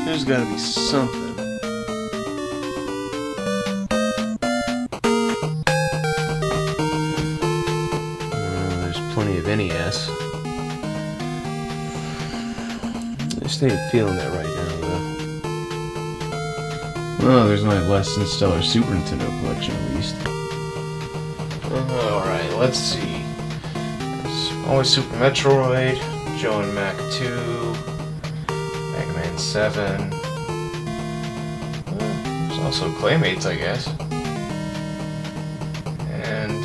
There's gotta be something. There's plenty of NES. I just ain't feeling that right now, though. Well, there's my less than stellar Super Nintendo collection, at least. Alright, let's see. There's always Super Metroid, Joe and Mac 2, Mega Man 7. There's also Claymates, I guess. And...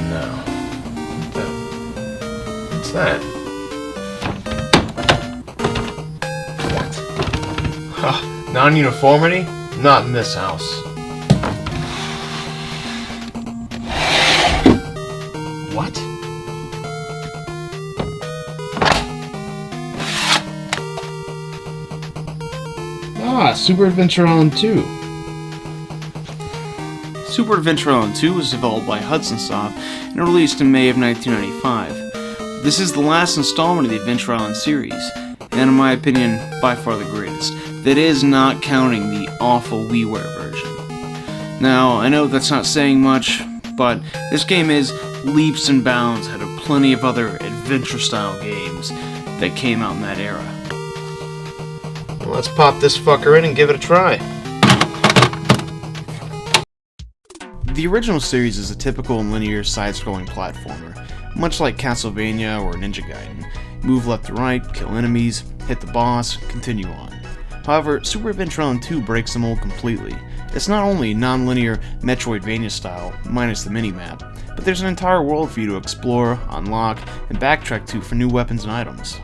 no. What's that? What? Huh, non-uniformity? Not in this house. What? Super Adventure Island 2. Super Adventure Island 2 was developed by Hudson Soft and released in May of 1995. This is the last installment of the Adventure Island series, and in my opinion, by far the greatest. That is not counting the awful WiiWare version. Now, I know that's not saying much, but this game is leaps and bounds ahead of plenty of other adventure-style games that came out in that era. Well, let's pop this fucker in and give it a try. The original series is a typical linear side-scrolling platformer, much like Castlevania or Ninja Gaiden. Move left to right, kill enemies, hit the boss, continue on. However, Super Adventure Island 2 breaks the mold completely. It's not only non-linear Metroidvania style, minus the minimap, but there's an entire world for you to explore, unlock, and backtrack to for new weapons and items.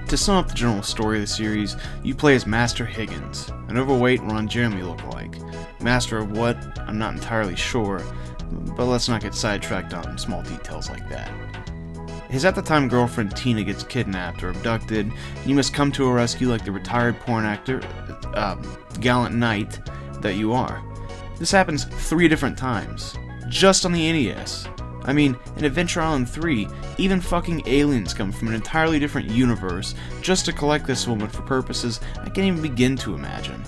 To sum up the general story of the series, you play as Master Higgins, an overweight Ron Jeremy lookalike. Master of what? I'm not entirely sure, but let's not get sidetracked on small details like that. His at-the-time girlfriend Tina gets kidnapped or abducted, and you must come to her rescue like the retired porn actor, gallant knight that you are. This happens 3 different times, just on the NES. I mean, in Adventure Island 3, even fucking aliens come from an entirely different universe just to collect this woman for purposes I can't even begin to imagine.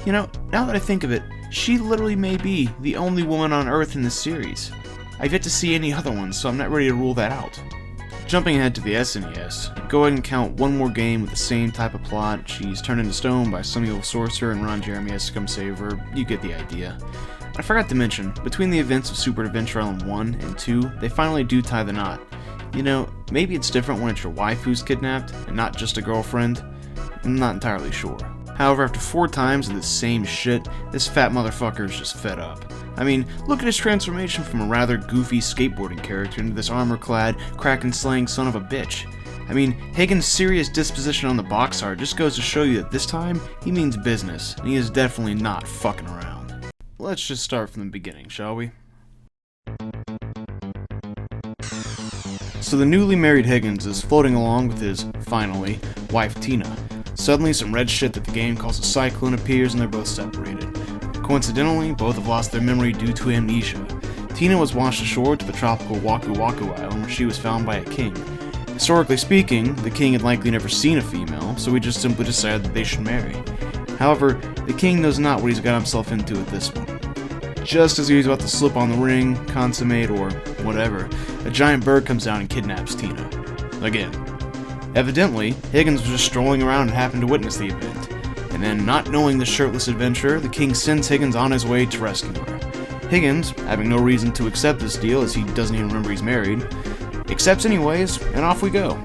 You know, now that I think of it, she literally may be the only woman on Earth in this series. I've yet to see any other ones, so I'm not ready to rule that out. Jumping ahead to the SNES, go ahead and count one more game with the same type of plot. She's turned into stone by some evil sorcerer and Ron Jeremy has to come save her. You get the idea. I forgot to mention, between the events of Super Adventure Island 1 and 2, they finally do tie the knot. You know, maybe it's different when it's your wife who's kidnapped, and not just a girlfriend. I'm not entirely sure. However, after 4 times of this same shit, this fat motherfucker is just fed up. I mean, look at his transformation from a rather goofy skateboarding character into this armor-clad, kraken-slaying son of a bitch. I mean, Higgins' serious disposition on the box art just goes to show you that this time, he means business, and he is definitely not fucking around. Let's just start from the beginning, shall we? So the newly married Higgins is floating along with his, finally, wife Tina. Suddenly some red shit that the game calls a cyclone appears and they're both separated. Coincidentally, both have lost their memory due to amnesia. Tina was washed ashore to the tropical Waku Waku Island where she was found by a king. Historically speaking, the king had likely never seen a female, so he just simply decided that they should marry. However, the king knows not what he's got himself into at this point. Just as he was about to slip on the ring, consummate, or whatever, a giant bird comes down and kidnaps Tina. Again. Evidently, Higgins was just strolling around and happened to witness the event. And then, not knowing the shirtless adventurer, the king sends Higgins on his way to rescue her. Higgins, having no reason to accept this deal as he doesn't even remember he's married, accepts anyways, and off we go.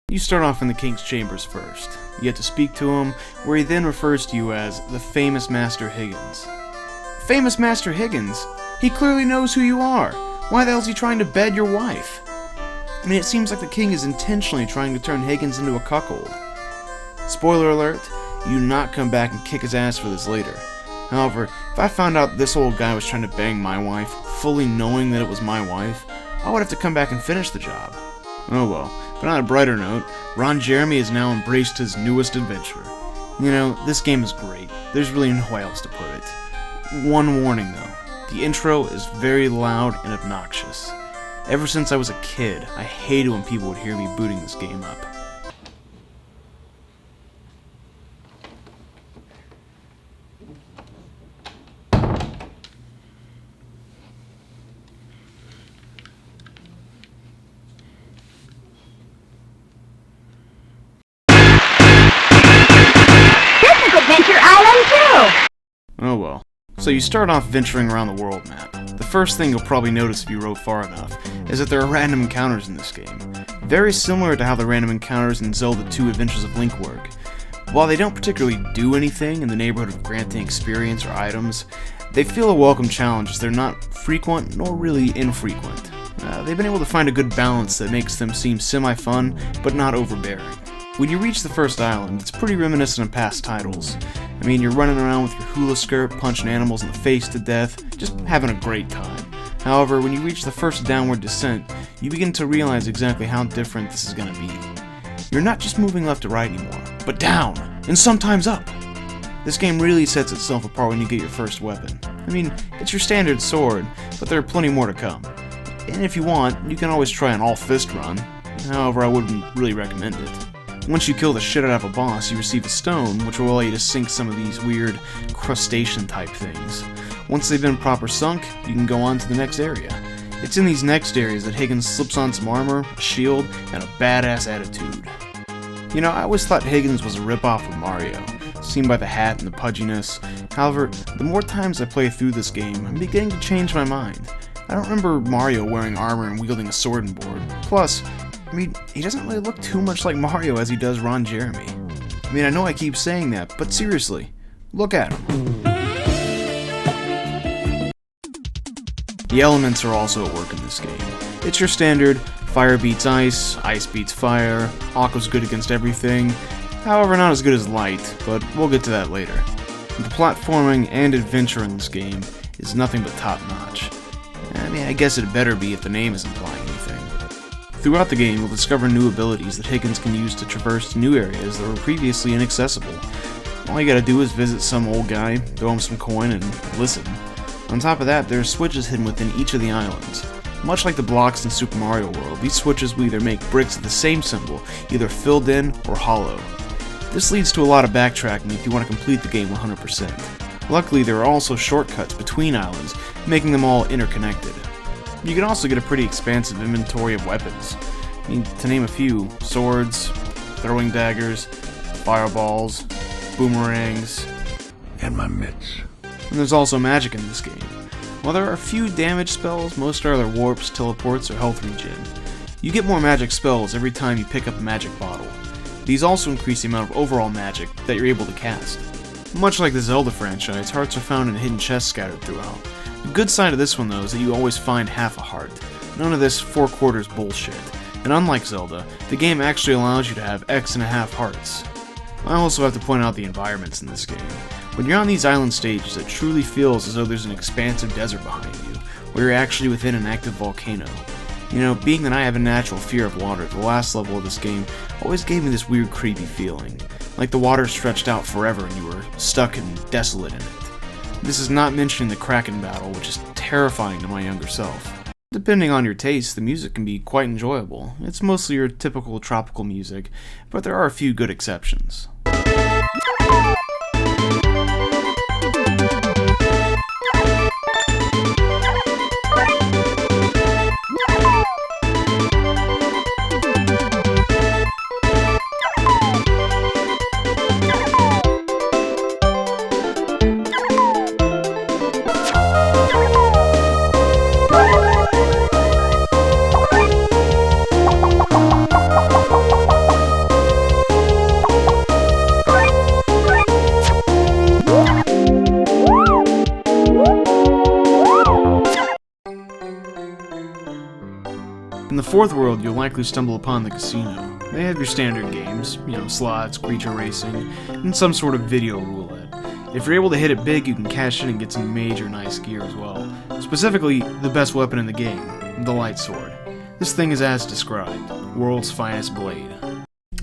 You start off in the king's chambers first. You get to speak to him, where he then refers to you as the famous Master Higgins. Famous Master Higgins? He clearly knows who you are. Why the hell is he trying to bed your wife? I mean, it seems like the king is intentionally trying to turn Higgins into a cuckold. Spoiler alert, you do not come back and kick his ass for this later. However, if I found out this old guy was trying to bang my wife, fully knowing that it was my wife, I would have to come back and finish the job. Oh well, but on a brighter note, Ron Jeremy has now embraced his newest adventure. You know, this game is great. There's really no way else to put it. One warning though, the intro is very loud and obnoxious. Ever since I was a kid, I hated when people would hear me booting this game up. Oh well. So you start off venturing around the world map. The first thing you'll probably notice if you rode far enough is that there are random encounters in this game. Very similar to how the random encounters in Zelda 2 Adventures of Link work. While they don't particularly do anything in the neighborhood of granting experience or items, they feel a welcome challenge as they're not frequent nor really infrequent. They've been able to find a good balance that makes them seem semi-fun, but not overbearing. When you reach the first island, it's pretty reminiscent of past titles. I mean, you're running around with your hula skirt, punching animals in the face to death, just having a great time. However, when you reach the first downward descent, you begin to realize exactly how different this is going to be. You're not just moving left to right anymore, but down, and sometimes up. This game really sets itself apart when you get your first weapon. I mean, it's your standard sword, but there are plenty more to come. And if you want, you can always try an all-fist run. However, I wouldn't really recommend it. Once you kill the shit out of a boss, you receive a stone, which will allow you to sink some of these weird crustacean-type things. Once they've been proper sunk, you can go on to the next area. It's in these next areas that Higgins slips on some armor, a shield, and a badass attitude. You know, I always thought Higgins was a ripoff of Mario, seen by the hat and the pudginess. However, the more times I play through this game, I'm beginning to change my mind. I don't remember Mario wearing armor and wielding a sword and board. Plus, I mean, he doesn't really look too much like Mario as he does Ron Jeremy. I mean, I know I keep saying that, but seriously, look at him. The elements are also at work in this game. It's your standard, fire beats ice beats fire, Aqua's good against everything, however not as good as light, but we'll get to that later. The platforming and adventure in this game is nothing but top notch. I mean, I guess it better be if the name is implying anything. Throughout the game, you'll discover new abilities that Higgins can use to traverse to new areas that were previously inaccessible. All you gotta do is visit some old guy, throw him some coin, and listen. On top of that, there are switches hidden within each of the islands. Much like the blocks in Super Mario World, these switches will either make bricks of the same symbol, either filled in or hollow. This leads to a lot of backtracking if you want to complete the game 100%. Luckily, there are also shortcuts between islands, making them all interconnected. You can also get a pretty expansive inventory of weapons. I mean, to name a few, swords, throwing daggers, fireballs, boomerangs, and my mitts. And there's also magic in this game. While there are a few damage spells, most are either warps, teleports, or health regen. You get more magic spells every time you pick up a magic bottle. These also increase the amount of overall magic that you're able to cast. Much like the Zelda franchise, hearts are found in hidden chests scattered throughout. The good side of this one, though, is that you always find half a heart. None of this 4/4 bullshit. And unlike Zelda, the game actually allows you to have X and a half hearts. I also have to point out the environments in this game. When you're on these island stages, it truly feels as though there's an expansive desert behind you, where you're actually within an active volcano. You know, being that I have a natural fear of water, the last level of this game always gave me this weird creepy feeling. Like the water stretched out forever and you were stuck and desolate in it. This is not mentioning the Kraken battle, which is terrifying to my younger self. Depending on your taste, the music can be quite enjoyable. It's mostly your typical tropical music, but there are a few good exceptions. In the fourth world, you'll likely stumble upon the casino. They have your standard games, slots, creature racing, and some sort of video roulette. If you're able to hit it big, you can cash in and get some major nice gear as well. Specifically, the best weapon in the game, the light sword. This thing is as described, world's finest blade.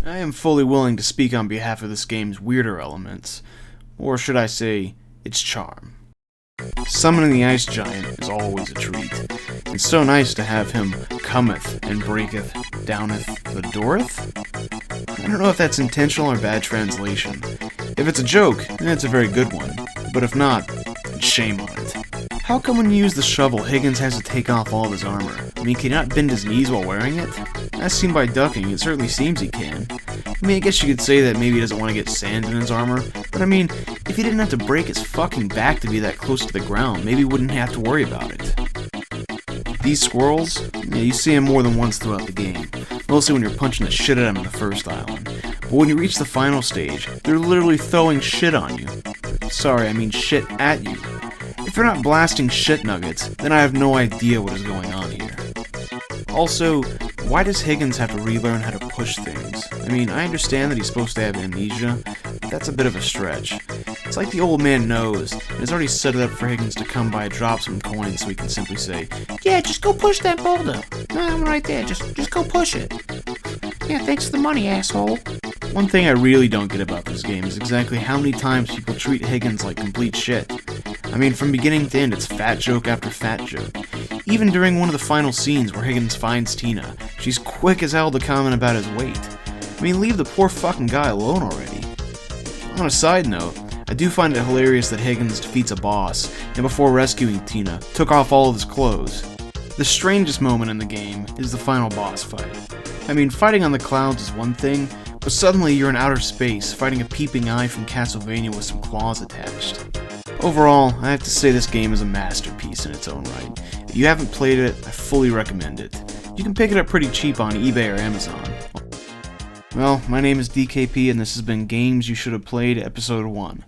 I am fully willing to speak on behalf of this game's weirder elements, or should I say, its charm. Summoning the Ice Giant is always a treat. It's so nice to have him cometh and breaketh, downeth the dooreth? I don't know if that's intentional or bad translation. If it's a joke, then it's a very good one. But if not, shame on it. How come when you use the shovel, Higgins has to take off all of his armor? I mean, can he not bend his knees while wearing it? As seen by ducking, it certainly seems he can. I mean, I guess you could say that maybe he doesn't want to get sand in his armor, but I mean, if he didn't have to break his fucking back to be that close to the ground, maybe he wouldn't have to worry about it. These squirrels, yeah, you see them more than once throughout the game, mostly when you're punching the shit at them in the first island. But when you reach the final stage, they're literally throwing shit on you. Sorry, I mean shit at you. If they're not blasting shit nuggets, then I have no idea what is going on here. Also, why does Higgins have to relearn how to push things? I mean, I understand that he's supposed to have amnesia, but that's a bit of a stretch. It's like the old man knows, and has already set it up for Higgins to come by, drop some coins so he can simply say, "Yeah, just go push that boulder. No, I'm right there, just go push it. Yeah, thanks for the money, asshole." One thing I really don't get about this game is exactly how many times people treat Higgins like complete shit. I mean, from beginning to end, it's fat joke after fat joke. Even during one of the final scenes where Higgins finds Tina, she's quick as hell to comment about his weight. I mean, leave the poor fucking guy alone already. On a side note, I do find it hilarious that Higgins defeats a boss, and before rescuing Tina, took off all of his clothes. The strangest moment in the game is the final boss fight. I mean, fighting on the clouds is one thing, but suddenly you're in outer space, fighting a peeping eye from Castlevania with some claws attached. Overall, I have to say this game is a masterpiece in its own right. If you haven't played it, I fully recommend it. You can pick it up pretty cheap on eBay or Amazon. Well, my name is DKP and this has been Games You Should Have Played, Episode 1.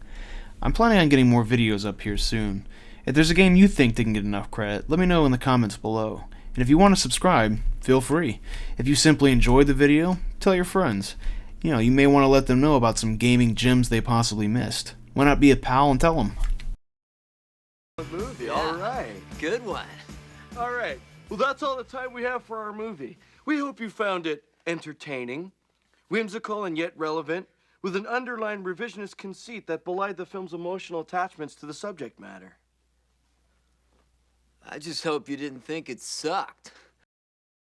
I'm planning on getting more videos up here soon. If there's a game you think didn't get enough credit, let me know in the comments below. And if you want to subscribe, feel free. If you simply enjoyed the video, tell your friends. You know, you may want to let them know about some gaming gems they possibly missed. Why not be a pal and tell them? Movie, Yeah. all right. Good one. All right. Well, that's all the time we have for our movie. We hope you found it entertaining, whimsical, and yet relevant, with an underlying revisionist conceit that belied the film's emotional attachments to the subject matter. I just hope you didn't think it sucked.